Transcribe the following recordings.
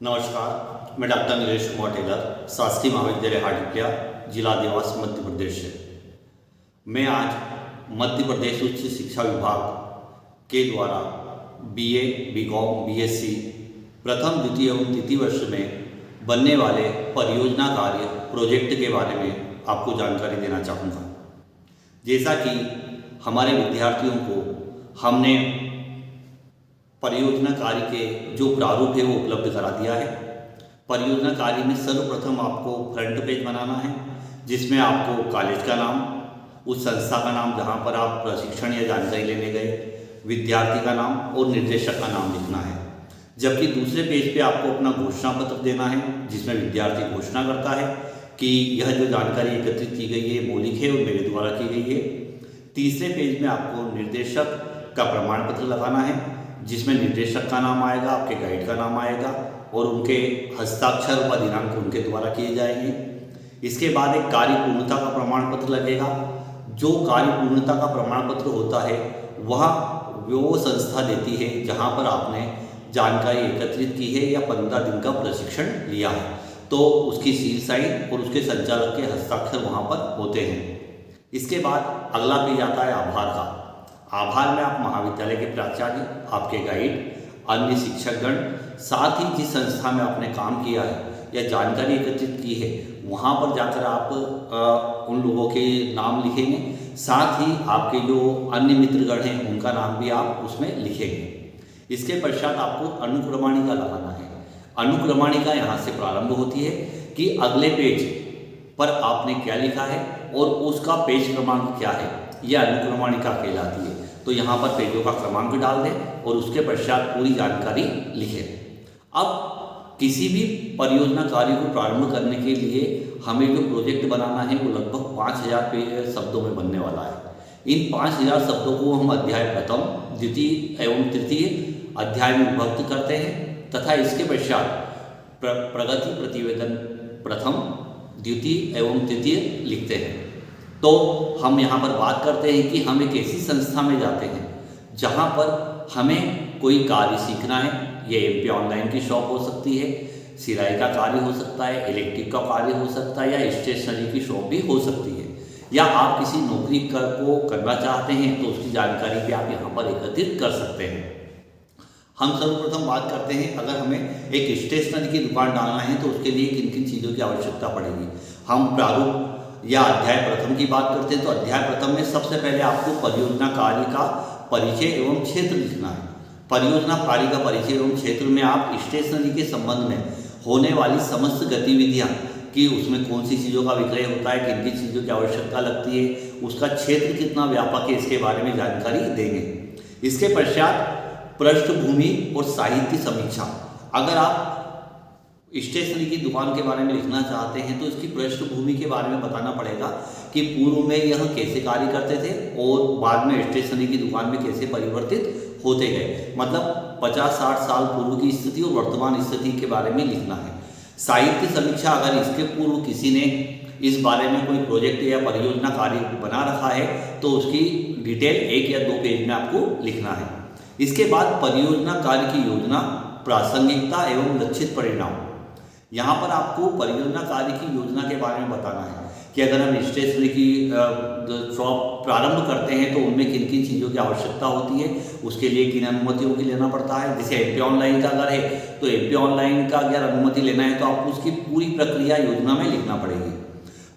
नमस्कार, मैं doctor Nilesh Kumar Taylor, शासकीय महाविद्यालय हाटपिया, जिला देवास, मध्य प्रदेश से। मैं आज मध्य प्रदेश उच्च शिक्षा विभाग के द्वारा बीए, बीकॉम, बीएससी प्रथम, द्वितीय एवं तृतीय वर्ष में बनने वाले परियोजना कार्य प्रोजेक्ट के बारे में आपको जानकारी देना चाहूँगा। जैसा कि हमारे विद्यार्थियों को हमने परियोजना कार्य के जो प्रारूप है वो उपलब्ध करा दिया है। परियोजना कार्य में सर्वप्रथम आपको फ्रंट पेज बनाना है, जिसमें आपको कॉलेज का नाम, उस संस्था का नाम जहां पर आप प्रशिक्षण या जानकारी लेने गए, विद्यार्थी का नाम और निर्देशक का नाम लिखना है। जबकि दूसरे पेज पे आपको अपना घोषणा पत्र देना है, जिसमें विद्यार्थी घोषणा करता है कि यह जो जानकारी एकत्रित की गई है मौलिक है और मेरे द्वारा की गई है। तीसरे पेज में आपको निर्देशक का प्रमाण पत्र लगाना है, जिसमें निर्देशक का नाम आएगा, आपके गाइड का नाम आएगा और उनके हस्ताक्षर व दिनांक उनके द्वारा किए जाएंगे। इसके बाद एक कार्य पूर्णता का प्रमाण पत्र लगेगा। जो कार्य पूर्णता का प्रमाण पत्र होता है वह वो संस्था देती है जहां पर आपने जानकारी एकत्रित की है या 15 दिन का प्रशिक्षण लिया है, तो उसकी सील साइन और उसके संचालक के हस्ताक्षर वहाँ पर होते हैं। इसके बाद अगला पेज आता है आभार का। आभार में आप महाविद्यालय के प्राचार्य, आपके गाइड, अन्य शिक्षकगण, साथ ही जिस संस्था में आपने काम किया है या जानकारी एकत्रित की है वहाँ पर जाकर आप उन लोगों के नाम लिखेंगे। साथ ही आपके जो अन्य मित्रगण हैं उनका नाम भी आप उसमें लिखेंगे। इसके पश्चात आपको अनुक्रमणिका लगाना है। अनुक्रमणिका यहाँ से प्रारंभ होती है कि अगले पेज पर आपने क्या लिखा है और उसका पेज क्रमांक क्या है, यह अनुक्रमणिका कहलाती है। तो यहाँ पर पेजों का क्रमांक डाल दें और उसके पश्चात पूरी जानकारी लिखें। अब किसी भी परियोजना कार्य को प्रारंभ करने के लिए हमें जो प्रोजेक्ट बनाना है वो लगभग 5000 शब्दों में बनने वाला है। इन 5000 शब्दों को हम अध्याय प्रथम, द्वितीय एवं तृतीय अध्याय में विभक्त करते हैं तथा इसके पश्चात प्रगति प्रतिवेदन प्रथम, द्वितीय एवं तृतीय लिखते हैं। तो हम यहाँ पर बात करते हैं कि हम एक ऐसी संस्था में जाते हैं जहाँ पर हमें कोई कार्य सीखना है। ये एमपी ऑनलाइन की शॉप हो सकती है, सिलाई का कार्य हो सकता है, इलेक्ट्रिक का कार्य हो सकता है या स्टेशनरी की शॉप भी हो सकती है, या आप किसी नौकरी को करना चाहते हैं तो उसकी जानकारी भी आप यहाँ पर एकत्रित कर सकते हैं। हम सर्वप्रथम बात करते हैं, अगर हमें एक स्टेशनरी की दुकान डालना है तो उसके लिए किन किन चीज़ों की आवश्यकता पड़ेगी। हम प्रारूप या अध्याय प्रथम की बात करते हैं तो अध्याय प्रथम में सबसे पहले आपको परियोजना कार्य का परिचय एवं क्षेत्र लिखना है। परियोजना कार्य का परिचय एवं क्षेत्र में आप स्टेशनरी के संबंध में होने वाली समस्त गतिविधियां कि उसमें कौन सी चीज़ों का विक्रय होता है, किन किन चीज़ों की आवश्यकता लगती है, उसका क्षेत्र कितना व्यापक है, इसके बारे में जानकारी देंगे। इसके पश्चात पृष्ठभूमि और साहित्य समीक्षा। अगर आप स्टेशनरी की दुकान के बारे में लिखना चाहते हैं तो इसकी पृष्ठभूमि के बारे में बताना पड़ेगा कि पूर्व में यह कैसे कार्य करते थे और बाद में स्टेशनरी की दुकान में कैसे परिवर्तित होते गए। मतलब 50-60 साल पूर्व की स्थिति और वर्तमान स्थिति के बारे में लिखना है। साहित्य समीक्षा, अगर इसके पूर्व किसी ने इस बारे में कोई प्रोजेक्ट या परियोजना कार्य बना रखा है तो उसकी डिटेल 1 या 2 पेज में आपको लिखना है। इसके बाद परियोजना कार्य की योजना, प्रासंगिकता एवं लक्षित परिणाम। यहाँ पर आपको परियोजना कार्य की योजना के बारे में बताना है कि अगर हम स्टेशनरी की शॉप प्रारंभ करते हैं तो उनमें किन किन चीज़ों की आवश्यकता होती है, उसके लिए किन अनुमतियों की लेना पड़ता है। जैसे एमपी ऑनलाइन का अगर है तो एमपी ऑनलाइन का अगर अनुमति लेना है तो आपको उसकी पूरी प्रक्रिया योजना में लिखना पड़ेगी।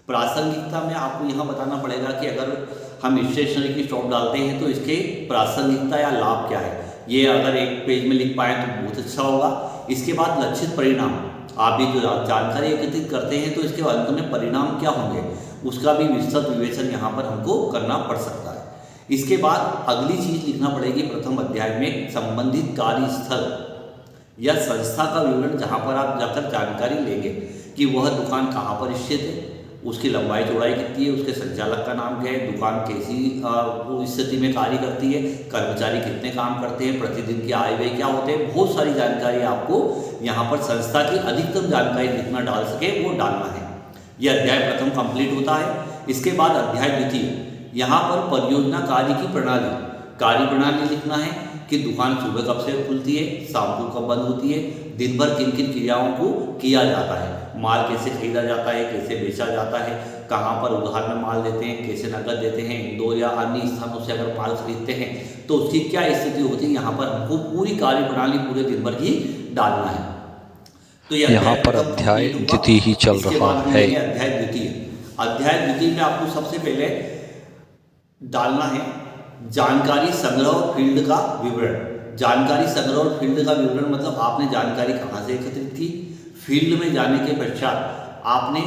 प्रासंगिकता में आपको यहाँ बताना पड़ेगा कि अगर हम स्टेशनरी की शॉप डालते हैं तो इसके प्रासंगिकता या लाभ क्या है। ये अगर एक पेज में लिख पाए तो बहुत अच्छा होगा। इसके बाद लक्षित परिणाम, आप भी जो जानकारी एकत्रित करते हैं तो इसके अंत में परिणाम क्या होंगे उसका भी विस्तृत विवेचन यहाँ पर हमको करना पड़ सकता है। इसके बाद अगली चीज लिखना पड़ेगी प्रथम अध्याय में संबंधित कार्यस्थल या संस्था का विवरण, जहाँ पर आप जाकर जानकारी लेंगे कि वह दुकान कहाँ पर स्थित है, उसकी लंबाई चौड़ाई कितनी है, उसके संचालक का नाम क्या है, दुकान कैसी स्थिति में कार्य करती है, कर्मचारी कितने काम करते हैं, प्रतिदिन की आय व्यय क्या होते हैं। बहुत सारी जानकारी आपको यहाँ पर संस्था की अधिकतम जानकारी जितना डाल सके वो डालना है। यह अध्याय प्रथम कंप्लीट होता है। इसके बाद अध्याय द्वितीय, यहाँ पर परियोजना कार्य की प्रणाली, कार्य प्रणाली लिखना है कि दुकान सुबह कब से खुलती है, शाम को कब बंद होती है, दिन भर किन किन क्रियाओं को किया जाता है, माल कैसे खरीदा जाता है, कैसे बेचा जाता है, कहाँ पर उधार में माल देते हैं, कैसे नकद देते हैं, इंदौर या अन्य स्थानों से अगर माल खरीदते हैं तो उसकी क्या स्थिति होती है, यहाँ पर हमको पूरी कार्य प्रणाली पूरे दिन भर की डालना है। तो यहाँ पर अध्याय द्वितीय ही चल रहा है। अध्याय द्वितीय में आपको सबसे पहले डालना है जानकारी संग्रह और फील्ड का विवरण। जानकारी संग्रह और फील्ड का विवरण मतलब आपने जानकारी कहाँ से एकत्रित की, फील्ड में जाने के पश्चात आपने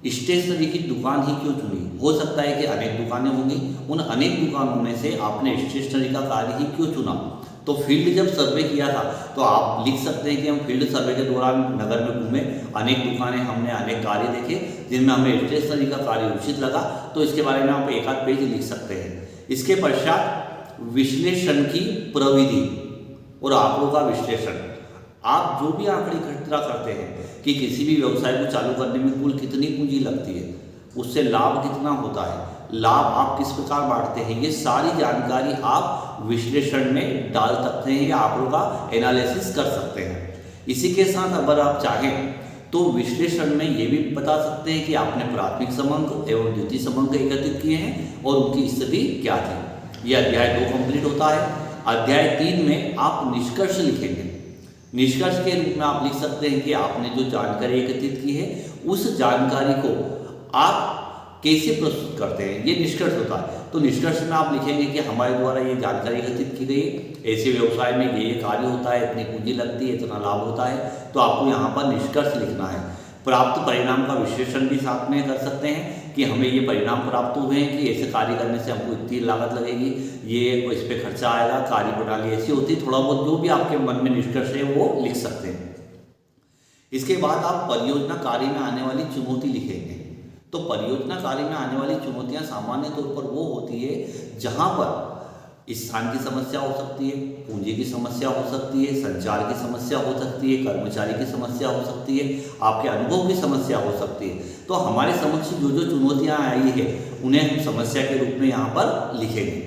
स्टेशनरी की दुकान ही क्यों चुनी। हो सकता है कि अनेक दुकानें होंगी, उन अनेक दुकानों में से आपने स्टेशनरी का कार्य ही क्यों चुना। तो फील्ड जब सर्वे किया था तो आप लिख सकते हैं कि हम फील्ड सर्वे के दौरान नगर में घूमे, अनेक दुकानें हमने अनेक कार्य देखे जिनमें हमें स्टेशनरी का कार्य उचित लगा, तो इसके बारे में आप एक आध पेज लिख सकते हैं। इसके पश्चात विश्लेषण की प्रविधि और आंकड़ों का विश्लेषण। आप जो भी आंकड़े इकट्ठा करते हैं कि किसी भी व्यवसाय को चालू करने में कुल कितनी पूंजी लगती है, उससे लाभ कितना होता है, लाभ आप किस प्रकार बांटते हैं, ये सारी जानकारी आप विश्लेषण में डाल सकते हैं या आंकड़ों का एनालिसिस कर सकते हैं। इसी के साथ अगर आप चाहें तो विश्लेषण में ये भी बता सकते हैं कि आपने प्राथमिक समंक एवं द्वितीय समंक एकत्रित किए हैं और उनकी स्थिति क्या थी। यह अध्याय 2 कंप्लीट होता है। अध्याय 3 में आप निष्कर्ष लिखेंगे। निष्कर्ष के रूप में आप लिख सकते हैं कि आपने जो जानकारी एकत्रित की है उस जानकारी को आप कैसे प्रस्तुत करते हैं, ये निष्कर्ष होता है। तो निष्कर्ष में आप लिखेंगे कि हमारे द्वारा ये जानकारी एकत्रित की गई है, ऐसे व्यवसाय में ये कार्य होता है, इतनी पूंजी लगती है, इतना लाभ होता है, तो आपको यहाँ पर निष्कर्ष लिखना है। प्राप्त परिणाम का विश्लेषण भी साथ में कर सकते हैं कि हमें ये परिणाम प्राप्त हुए हैं कि ऐसे कार्य करने से हमको इतनी लागत लगेगी, ये इस पर खर्चा आएगा, कार्य प्रणाली ऐसी होती है, थोड़ा बहुत जो भी आपके मन में निष्कर्ष है वो लिख सकते हैं। इसके बाद आप परियोजना कार्य में आने वाली चुनौती लिखेंगे। तो परियोजना कार्य में आने वाली चुनौतियां सामान्य तौर पर वो होती है जहां पर स्थान की समस्या हो सकती है, पूंजी की समस्या हो सकती है, संचार की समस्या हो सकती है, कर्मचारी की समस्या हो सकती है, आपके अनुभव की समस्या हो सकती है। तो हमारे समक्ष जो जो चुनौतियां आई है उन्हें हम समस्या के रूप में यहाँ पर लिखेंगे।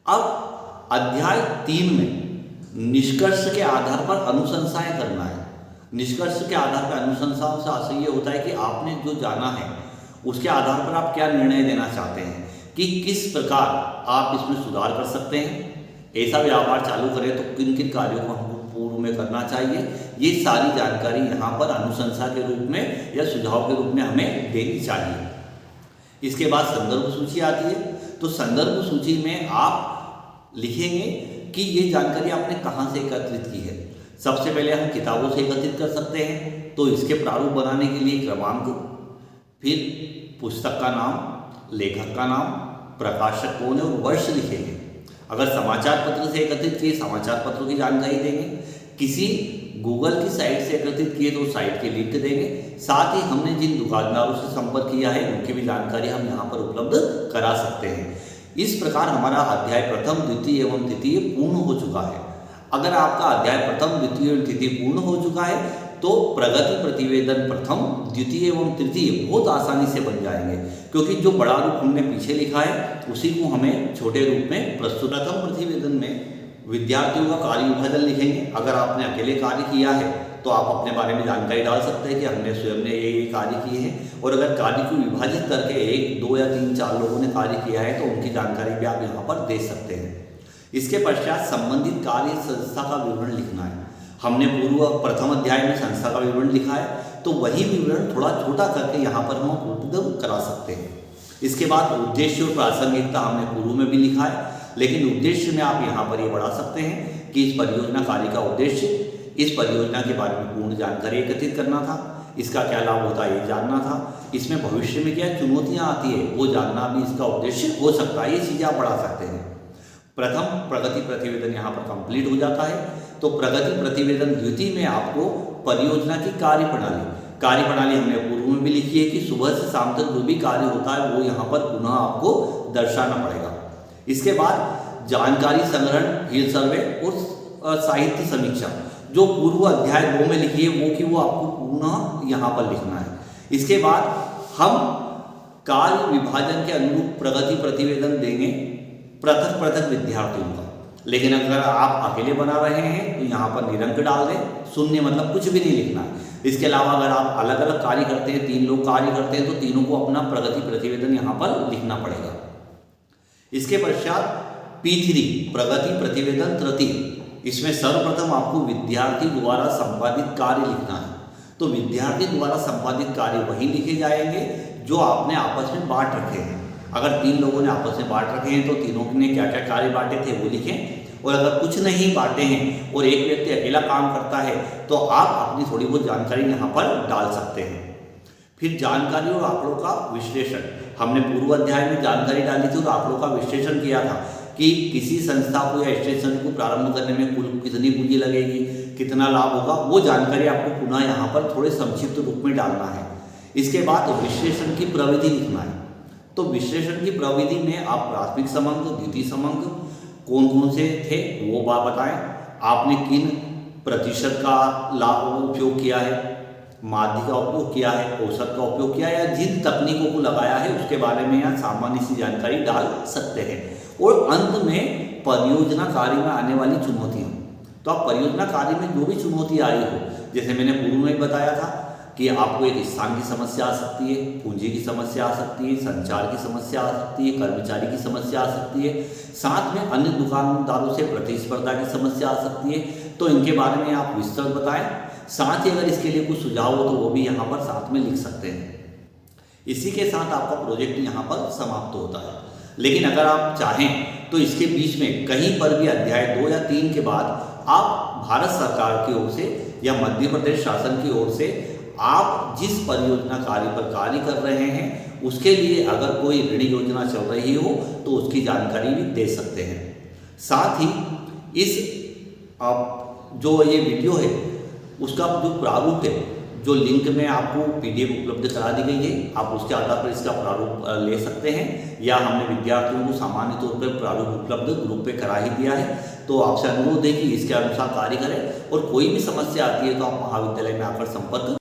अब अध्याय 3 में निष्कर्ष के आधार पर अनुशंसाएं करना है। निष्कर्ष के आधार पर अनुशंसाओं से आशय ये होता है कि आपने जो जाना है उसके आधार पर आप क्या निर्णय देना चाहते हैं कि किस प्रकार आप इसमें सुधार कर सकते हैं, ऐसा व्यापार चालू करें तो किन किन कार्यों को हमको पूर्व में करना चाहिए। ये सारी जानकारी यहाँ पर अनुशंसा के रूप में या सुझाव के रूप में हमें देनी चाहिए। इसके बाद संदर्भ सूची आती है। तो संदर्भ सूची में आप लिखेंगे कि ये जानकारी आपने कहाँ से एकत्रित की है। सबसे पहले हम किताबों से एकत्रित कर सकते हैं, तो इसके प्रारूप बनाने के लिए क्रमांक, फिर पुस्तक का नाम, लेखक का नाम, प्रकाशक कौन है और वर्ष लिखेंगे। अगर समाचार पत्र से एकत्रित किए समाचार पत्रों की जानकारी देंगे, किसी गूगल की साइट से एकत्रित किए तो साइट के लिंक देंगे। साथ ही हमने जिन दुकानदारों से संपर्क किया है उनकी भी जानकारी हम यहाँ पर उपलब्ध करा सकते हैं। इस प्रकार हमारा अध्याय प्रथम, द्वितीय एवं तृतीय पूर्ण हो चुका है। अगर आपका अध्याय प्रथम, द्वितीय और तृतीय पूर्ण हो चुका है तो प्रगति प्रतिवेदन प्रथम, द्वितीय एवं तृतीय बहुत आसानी से बन जाएंगे, क्योंकि जो बड़ा रूप हमने पीछे लिखा है उसी को हमें छोटे रूप में प्रस्तुत। प्रथम प्रतिवेदन में विद्यार्थियों का कार्य विभाजन लिखेंगे। अगर आपने अकेले कार्य किया है तो आप अपने बारे में जानकारी डाल सकते हैं कि हमने स्वयं ने ये कार्य किए हैं, और अगर कार्य को विभाजित करके 1, 2 या 3, 4 लोगों ने कार्य किया है तो उनकी जानकारी भी आप यहाँ पर दे सकते हैं। इसके पश्चात संबंधित कार्य संस्था का विवरण लिखना है। हमने प्रथम अध्याय में संस्था का विवरण लिखा है, तो वही विवरण थोड़ा छोटा करके यहाँ पर हम उपलब्ध करा सकते हैं। इसके बाद उद्देश्य और प्रासंगिकता हमने पूर्व में भी लिखा है, लेकिन उद्देश्य में आप यहाँ पर ये बढ़ा सकते हैं कि इस परियोजना कार्य का उद्देश्य, इस परियोजना के बारे में पूर्ण जानकारी एकत्रित करना था, इसका क्या लाभ होता है ये जानना था, इसमें भविष्य में क्या चुनौतियाँ आती है वो जानना भी इसका उद्देश्य हो सकता है। ये चीज़ें आप बढ़ा सकते हैं। प्रथम प्रगति प्रतिवेदन यहाँ पर कंप्लीट हो जाता है। तो प्रगति प्रतिवेदन द्वितीय में आपको परियोजना की कार्यप्रणाली हमने पूर्व में भी लिखी है कि सुबह से शाम तक जो भी कार्य होता है वो यहाँ पर पुनः आपको दर्शाना पड़ेगा। इसके बाद जानकारी संग्रहण, फील्ड सर्वे और साहित्य समीक्षा जो पूर्व अध्याय 2 में लिखी है वो कि वो आपको पुनः यहाँ पर लिखना है। इसके बाद हम कार्य विभाजन के अनुरूप प्रगति प्रतिवेदन देंगे पृथक पृथक विद्यार्थियों का। लेकिन अगर आप अकेले बना रहे हैं तो यहाँ पर निरंक डाल दें, शून्य मतलब कुछ भी नहीं लिखना है। इसके अलावा अगर आप अलग अलग कार्य करते हैं, 3 लोग कार्य करते हैं, तो तीनों को अपना प्रगति प्रतिवेदन यहाँ पर लिखना पड़ेगा। इसके पश्चात P3 प्रगति प्रतिवेदन तृतीय, इसमें सर्वप्रथम आपको विद्यार्थी द्वारा संपादित कार्य लिखना है। तो विद्यार्थी द्वारा संपादित कार्य वही लिखे जाएंगे जो आपने आपस में बांट रखे हैं। अगर 3 लोगों ने आपस में बांट रखे हैं तो तीनों ने क्या क्या कार्य बांटे थे वो लिखें, और अगर कुछ नहीं बांटे हैं और एक व्यक्ति अकेला काम करता है तो आप अपनी थोड़ी बहुत जानकारी यहाँ पर डाल सकते हैं। फिर जानकारी और आंकड़ों का विश्लेषण, हमने पूर्व अध्याय में जानकारी डाली थी और आंकड़ों का विश्लेषण किया था कि किसी संस्था को या स्टेशन को प्रारंभ करने में कुल कितनी पूंजी लगेगी, कितना लाभ होगा, वो जानकारी आपको पुनः यहाँ पर थोड़े संक्षिप्त रूप में डालना है। इसके बाद विश्लेषण की प्रविधि लिखना है। तो विश्लेषण की प्रविधि में आप प्राथमिक समंग, द्वितीय समंग कौन कौन से थे वो बात बताएं, आपने किन प्रतिशत का लाभ उपयोग किया है, माध्य का उपयोग किया है, औसत का उपयोग किया है, या जिन तकनीकों को लगाया है उसके बारे में यहाँ सामान्य सी जानकारी डाल सकते हैं। और अंत में परियोजना कार्य में आने वाली चुनौतियाँ, तो आप परियोजना कार्य में जो भी चुनौती आई हो, जैसे मैंने पूर्व में बताया था कि आपको एक स्थान की समस्या आ सकती है, पूंजी की समस्या आ सकती है, संचार की समस्या आ सकती है, कर्मचारी की समस्या आ सकती है, साथ में अन्य दुकानदारों से प्रतिस्पर्धा की समस्या आ सकती है। तो इनके बारे में आप विस्तृत बताएं, साथ ही अगर इसके लिए कुछ सुझाव हो तो वो भी यहाँ पर साथ में लिख सकते हैं। इसी के साथ आपका प्रोजेक्ट यहाँ पर समाप्त होता है। लेकिन अगर आप चाहें तो इसके बीच में कहीं पर भी अध्याय 2 या 3 के बाद आप भारत सरकार की ओर से या मध्य प्रदेश शासन की ओर से आप जिस परियोजना कार्य पर कार्य कर रहे हैं उसके लिए अगर कोई ऋण योजना चल रही हो तो उसकी जानकारी भी दे सकते हैं। साथ ही इस जो ये वीडियो है उसका जो प्रारूप है, जो लिंक में आपको PDF उपलब्ध करा दी गई है, आप उसके आधार पर इसका प्रारूप ले सकते हैं, या हमने विद्यार्थियों को सामान्य तौर पर प्रारूप उपलब्ध ग्रुप पे करा ही दिया है। तो आपसे अनुरोध है कि इसके अनुसार कार्य करें, और कोई भी समस्या आती है तो आप महाविद्यालय में आकर संपर्क